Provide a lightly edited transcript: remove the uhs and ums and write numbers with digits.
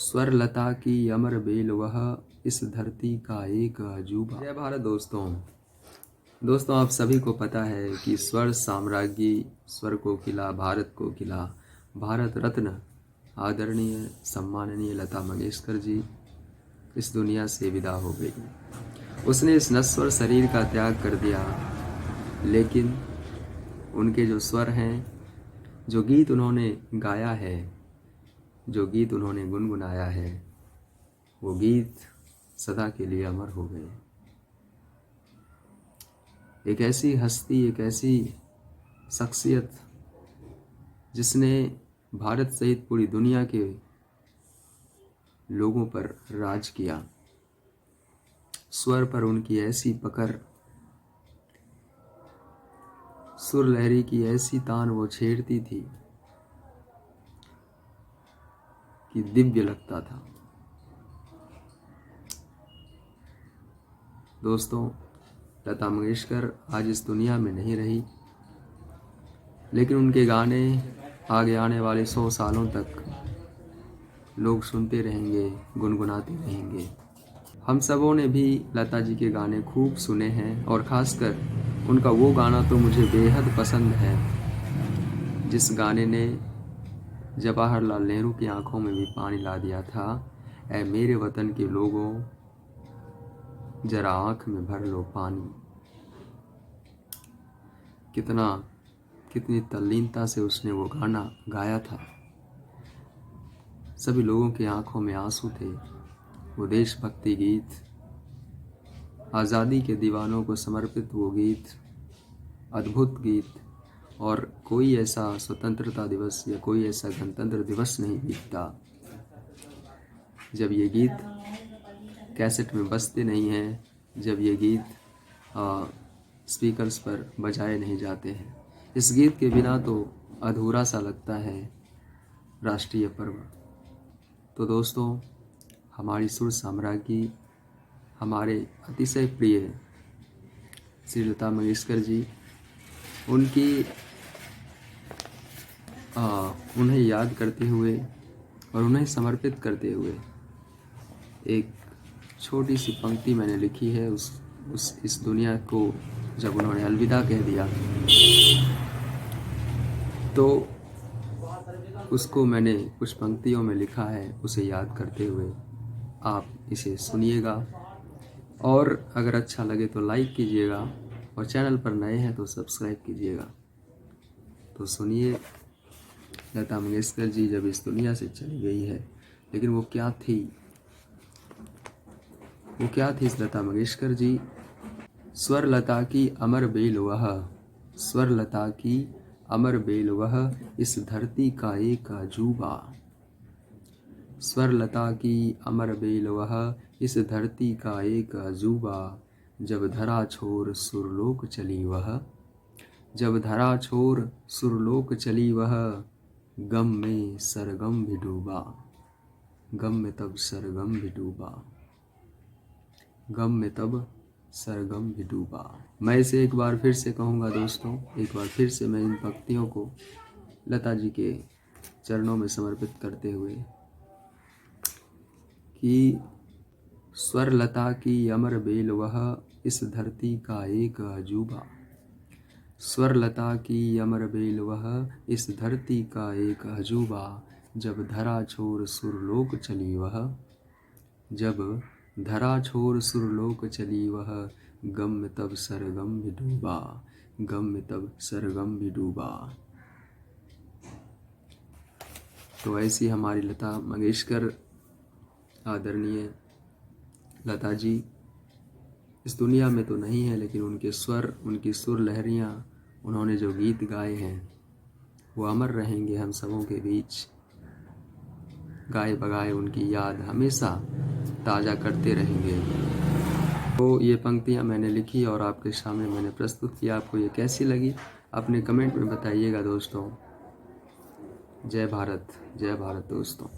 स्वरलता की अमर बेल वह इस धरती का एक अजूबा। जय भारत दोस्तों आप सभी को पता है कि स्वर साम्राज्ञी, स्वर कोकिला, भारत कोकिला, भारत रत्न आदरणीय सम्माननीय लता मंगेशकर जी इस दुनिया से विदा हो गई। उसने इस नश्वर शरीर का त्याग कर दिया, लेकिन उनके जो स्वर हैं, जो गीत उन्होंने गाया है, जो गीत उन्होंने गुनगुनाया है, वो गीत सदा के लिए अमर हो गए। एक ऐसी हस्ती, एक ऐसी शख्सियत जिसने भारत सहित पूरी दुनिया के लोगों पर राज किया। स्वर पर उनकी ऐसी पकड़, सुर लहरी की ऐसी तान वो छेड़ती थी कि दिव्य लगता था। दोस्तों, लता मंगेशकर आज इस दुनिया में नहीं रही, लेकिन उनके गाने आगे आने वाले 100 सालों तक लोग सुनते रहेंगे, गुनगुनाते रहेंगे। हम सबों ने भी लता जी के गाने खूब सुने हैं, और ख़ासकर उनका वो गाना तो मुझे बेहद पसंद है जिस गाने ने जवाहरलाल नेहरू की आंखों में भी पानी ला दिया था। ऐ मेरे वतन के लोगों, जरा आंख में भर लो पानी। कितनी तल्लीनता से उसने वो गाना गाया था। सभी लोगों की आंखों में आंसू थे। वो देशभक्ति गीत, आज़ादी के दीवानों को समर्पित वो गीत, अद्भुत गीत, और कोई ऐसा स्वतंत्रता दिवस या कोई ऐसा गणतंत्र दिवस नहीं बीतता जब ये गीत कैसेट में बजते नहीं हैं, जब ये गीत स्पीकर्स पर बजाए नहीं जाते हैं। इस गीत के बिना तो अधूरा सा लगता है राष्ट्रीय पर्व। तो दोस्तों, हमारी सुर साम्राज्ञी, हमारे अतिशय प्रिय श्री लता मंगेशकर जी, उन्हें याद करते हुए और उन्हें समर्पित करते हुए एक छोटी सी पंक्ति मैंने लिखी है। इस दुनिया को जब उन्होंने अलविदा कह दिया, तो उसको मैंने कुछ पंक्तियों में लिखा है। उसे याद करते हुए आप इसे सुनिएगा, और अगर अच्छा लगे तो लाइक कीजिएगा, और चैनल पर नए हैं तो सब्सक्राइब कीजिएगा। तो सुनिए, लता मंगेशकर जी जब इस दुनिया से चली गई है, लेकिन वो क्या थी इस लता मंगेशकर जी। स्वर लता की अमर बेल वह, स्वर लता की अमर बेल वह इस धरती का एक अजूबा। स्वर लता की अमर बेल वह इस धरती का एक अजूबा। जब धरा छोर सुरलोक चली वह, जब धरा छोर सुरलोक चली वह, गम में सरगम भी डूबा, गम में तब सरगम भी डूबा, गम में तब सरगम भी डूबा। मैं इसे एक बार फिर से कहूँगा दोस्तों, एक बार फिर से मैं इन पंक्तियों को लता जी के चरणों में समर्पित करते हुए कि स्वर लता की अमर बेल वह इस धरती का एक अजूबा। स्वर लता की अमर बेल वह इस धरती का एक अजूबा। जब धरा छोर सुरलोक चली वह, जब धरा छोर सुरलोक चली वह, गम में तब सरगम भी डूबा, गम में तब सरगम भी डूबा। तो ऐसी हमारी लता मंगेशकर, आदरणीय लता जी इस दुनिया में तो नहीं है, लेकिन उनके स्वर, उनकी सुर लहरियाँ, उन्होंने जो गीत गाए हैं वो अमर रहेंगे हम सबों के बीच। गाए बगाए उनकी याद हमेशा ताज़ा करते रहेंगे। तो ये पंक्तियाँ मैंने लिखी और आपके सामने मैंने प्रस्तुत किया। आपको ये कैसी लगी अपने कमेंट में बताइएगा दोस्तों। जय भारत दोस्तों।